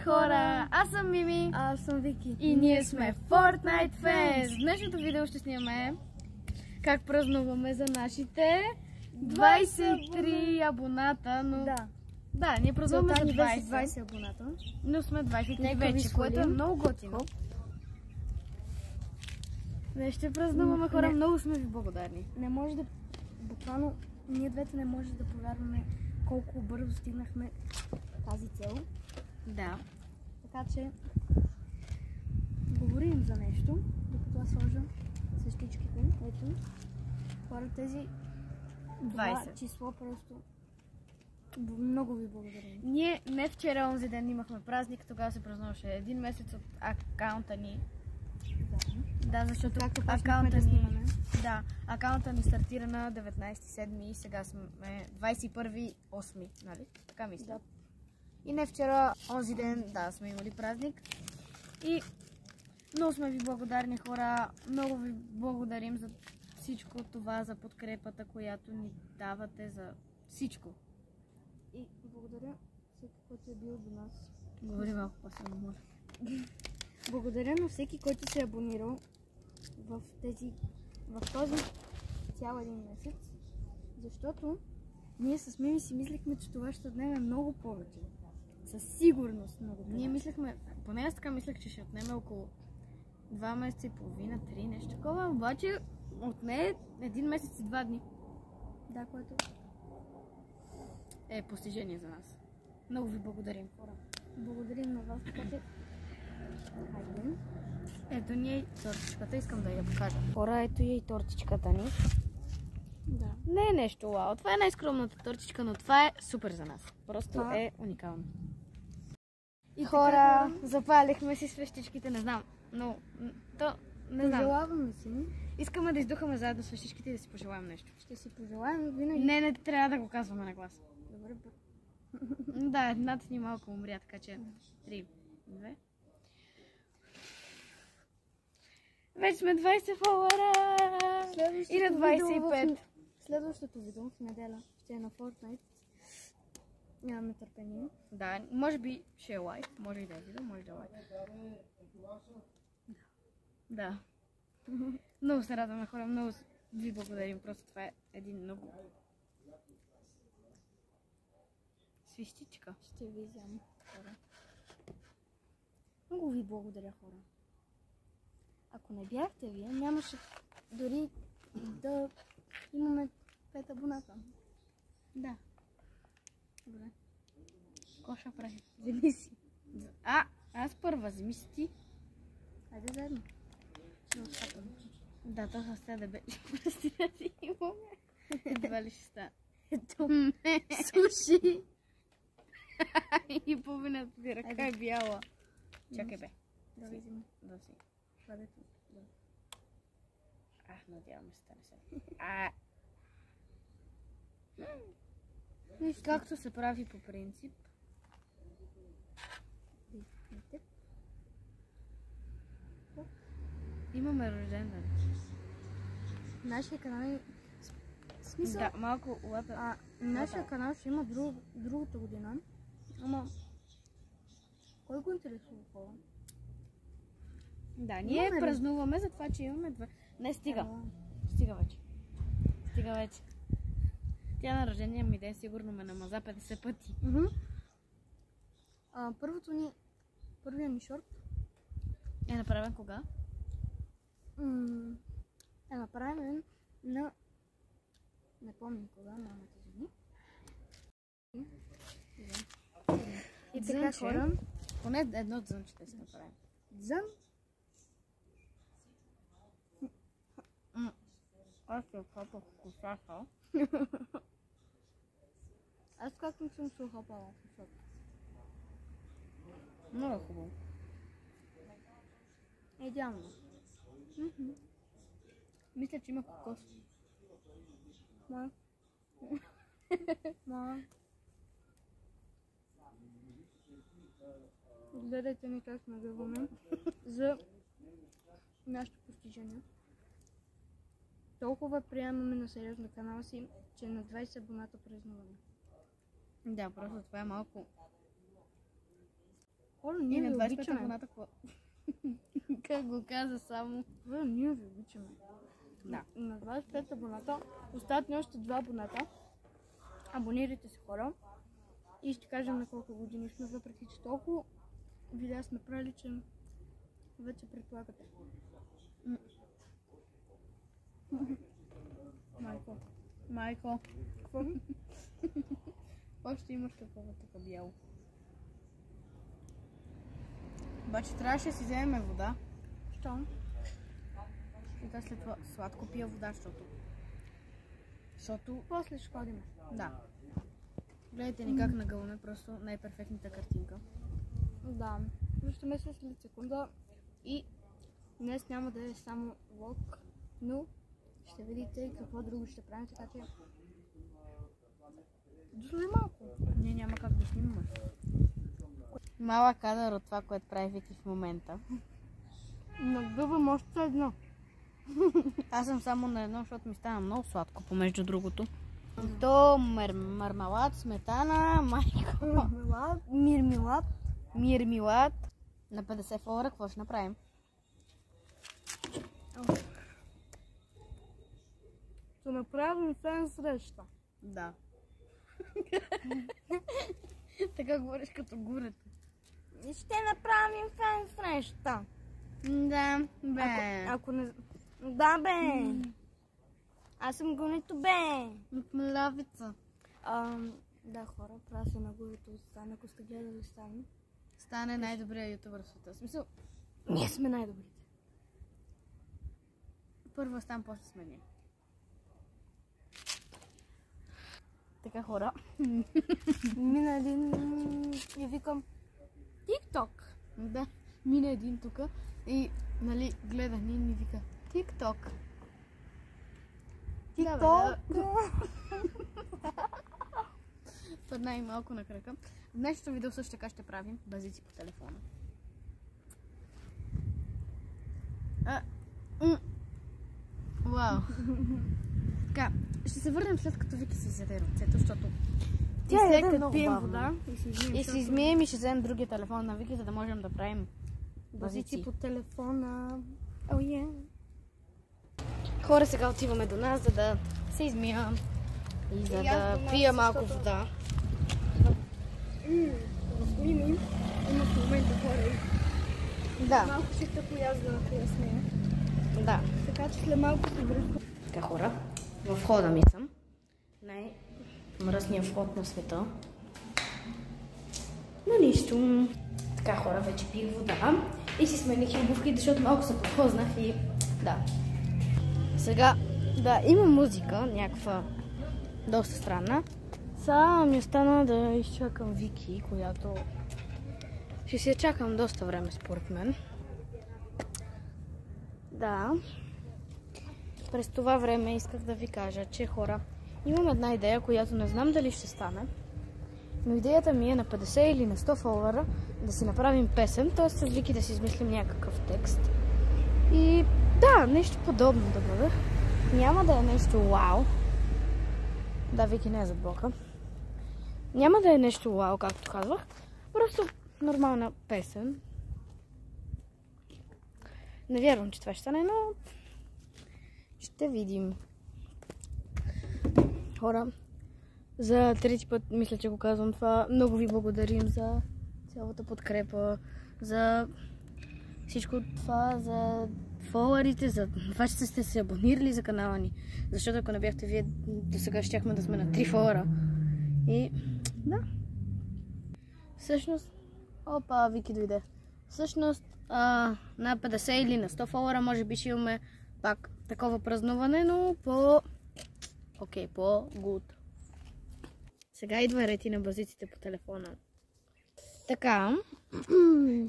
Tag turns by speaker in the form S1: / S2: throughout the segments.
S1: хора! Аз съм Мими.
S2: Аз съм Вики.
S1: И ние сме Fortnite Fans. В днешното видео ще снимаме как празнуваме за нашите 23 абоната, но... Да, ние празнуваме за 20
S2: абоната.
S1: Но сме 23 вече, което е много готино. Не ще празнуваме, хора, много сме ви благодарни.
S2: Не може да... Буквално, ние двете не може да повярваме колко бързо стигнахме тази цел.
S1: Да.
S2: Така че говорим за нещо, докато аз сложа свещичките. Ето, хора, тези
S1: 20
S2: число просто много ви благодарим.
S1: Ние не вчера, онзи ден имахме празник, тогава се празнуваше един месец от акаунта ни. Да, защото акаунта ни, акаунта ни стартира на 19.7 и сега сме 21.8, нали? Така мисля.
S2: Да.
S1: И не вчера, онзи ден, сме имали празник. И много сме ви благодарни, хора. Много ви благодарим за всичко това, за подкрепата, която ни давате, за всичко.
S2: И благодаря всеки, който е бил до нас.
S1: Говори малко по-силно, може.
S2: Благодаря на всеки, който се е абонирал в този цял един месец, защото ние с Мими си мислихме, че това ще отнеме много повече. Със сигурност много повече.
S1: Ние мислехме, поне аз така мислех, че ще отнеме около 2 месеца и половина, 3, нещо такова, обаче отне 1 месец и 2 дни.
S2: Да, което
S1: е постижение за нас. Много ви благодарим, хора.
S2: Благодарим на вас, така че хайде.
S1: Ето ни и тортичката, искам да я покажа.
S2: Хора, ето и тортичката ни.
S1: Да. Не е нещо вау, това е най-скромната тортичка, но това е супер за нас. Просто е уникално. И хора, запалихме си свещичките, не знам, но не знам.
S2: Пожелаваме си.
S1: Искаме да издухаме заедно свещичките и да си пожелаем нещо.
S2: Ще си пожелаем винаги.
S1: Не трябва да го казваме на глас.
S2: Добре.
S1: Да, едната ни малко умря, така че 3, 2. Вече сме 20 фолуара! И на 25.
S2: Следващото видео в неделя ще е на Fortnite. Нямаме търпение.
S1: Да, може би ще е лайв, може и да е видео, може да е лайв. Да. Много се радваме, хора, много ви благодарим, просто това е един много... свещичка.
S2: Ще ви взема, хора. Много ви благодаря, хора. Ако не бяхте вие, нямаше дори да имаме 5 абоната.
S1: Да.
S2: Добре.
S1: Ко ще прави?
S2: Вземи си.
S1: Аз първа, вземи си ти.
S2: Хайде заедно.
S1: Да, то ще става да беше. Прости да си имаме. Едва ли ще става.
S2: Ето. Суши.
S1: И половината ти ръка е бяла. Чакай бе.
S2: Да си.
S1: Да си.
S2: Бъдете.
S1: Надяваме се да не се. Както се прави по принцип. Имаме рожден ден.
S2: Нашия канал е... Смисъл?
S1: Да, малко лата.
S2: Нашия канал ще има другата година. Ама... Кой го интересува хора?
S1: Да, ние празнуваме за това, че имаме 2... Не, стига. Стига вече. Тя на рождения ми ден сигурно ме намаза 50 пъти.
S2: Първият ни шорт
S1: е направен кога?
S2: Е направен на... Не помня кога, мамата жени. И така, хора.
S1: Поне едно дзънче да си направим.
S2: Дзън?
S1: Аз се отхапах косата.
S2: Аз как не съм се охапала косата?
S1: Много хубаво.
S2: Идеално.
S1: Мисля, че има кокос.
S2: Гледайте ми как нагъваме за нашето постижение. Толкова приемаме на сериозно канала си, че на 20 абоната празнуваме.
S1: Да, просто това е малко
S2: Хора,
S1: И
S2: ние
S1: на
S2: ви
S1: 25
S2: обичаме.
S1: абоната какво? Как го каза само?
S2: Хора, ние ви обичаме.
S1: Да.
S2: На 25 абоната остават ни още 2 абоната. Абонирайте се, хора. И ще кажем на колко години сме, въпреки че толкова видеа сме правили, че вече предполагате.
S1: Майко. Майко.
S2: Какво?
S1: Още имаш такова тук бяло. Обаче трябваше да си вземем вода.
S2: Що?
S1: И да след това сладко пия вода, защото...
S2: После ще ходим.
S1: Да. Гледайте ни как нагълваме, просто най-перфектната картинка.
S2: Да. Виждаме се след секунда. И днес няма да е само влог, но ще видите какво друго ще правим, така че... Дослед малко.
S1: Ние няма как да снимаме. Малък кадър от това, което прави Вики в момента.
S2: Нагъвам още едно.
S1: Аз съм само на едно, защото ми стана много сладко, помежду другото. То мармалад, сметана, майко.
S2: Мирмилад.
S1: Мирмилад. На 50 фолара, какво ще направим?
S2: Ще направим фен среща.
S1: Да. Така говориш като гурето.
S2: Ще направим фен среща.
S1: Да, бе.
S2: Ако не... Да, бе. Аз съм гонито, бе.
S1: От млявица.
S2: Да, хора, правя се на гурето от Стан, ако сте гледали Стан.
S1: Стане най-добрият ютубър в света. В смисъл,
S2: Ние сме най-добрите.
S1: първо Стан, после сме ние. Така, хора.
S2: Мина един и викам ТикТок.
S1: Да, мина един тук и, нали, гледа ни и ми вика ТикТок.
S2: ТикТок.
S1: Падна и малко на крака. В днешното видео също така ще правим базици по телефона. Вау. Така, ще се върнем след като Вики си изяде ръцете, защото
S2: Тя
S1: след
S2: яде
S1: като
S2: много
S1: пием
S2: бавно.
S1: вода и се измием и ще вземем другия телефон на Вики, за да можем да правим
S2: Базици
S1: базици.
S2: по телефона. О, е.
S1: Хора, сега отиваме до нас, за да се измия и за да пия малко вода.
S2: В Уими има в момента хора и
S1: Да,
S2: малко ще тъпо аз да поясня.
S1: да.
S2: Така че след малко се връщам.
S1: Така, хора, в входа ми съм. Най-мръсният вход на света. Но нищо. Така, хора, вече пих вода и си смених обувките, защото малко се подхознах и да. Сега, да, има музика, някаква доста странна. Сега ми остана да изчакам Вики, която ще си я чакам доста време, според мен. Да. През това време исках да ви кажа, че хора, имам една идея, която не знам дали ще стане. Но идеята ми е на 50 или на 100 фолуара да си направим песен, т.е. с Вики да си измислим някакъв текст. И да, нещо подобно да бъде. Няма да е нещо вау. Да, Вики не е зад блока. Няма да е нещо вау, както казвах. Просто нормална песен. Не вярвам, че това ще стане, но ще видим. Хора, за трети път мисля, че го казвам това. Много ви благодарим за цялата подкрепа, за всичко това, за фолуарите, за това, че сте се абонирали за канала ни. Защото ако не бяхте вие, до сега щяхме да сме на 3 фолуара. И да. Всъщност, опа, Вики дойде. Всъщност, на 50 или на 100 фолуара може би ще имаме пак такова празнуване, но по-гуд. Сега идва рети на базиците по телефона. Така,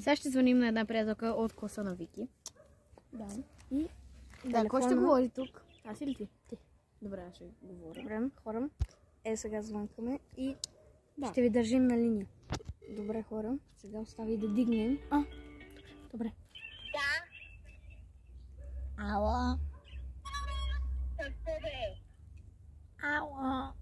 S1: сега ще звъним на една приятелка от класа на Вики.
S2: Да. И
S1: Да, кой ще говори тук? Аз или ти?
S2: Ти.
S1: Добре, аз ще говоря.
S2: Добре, хора. Сега звънкаме и ще ви държим на линия. Добре, хора. Сега остави да дигнем. Добре.
S3: Да.
S1: Ало.
S3: Какво бе?
S1: Ало.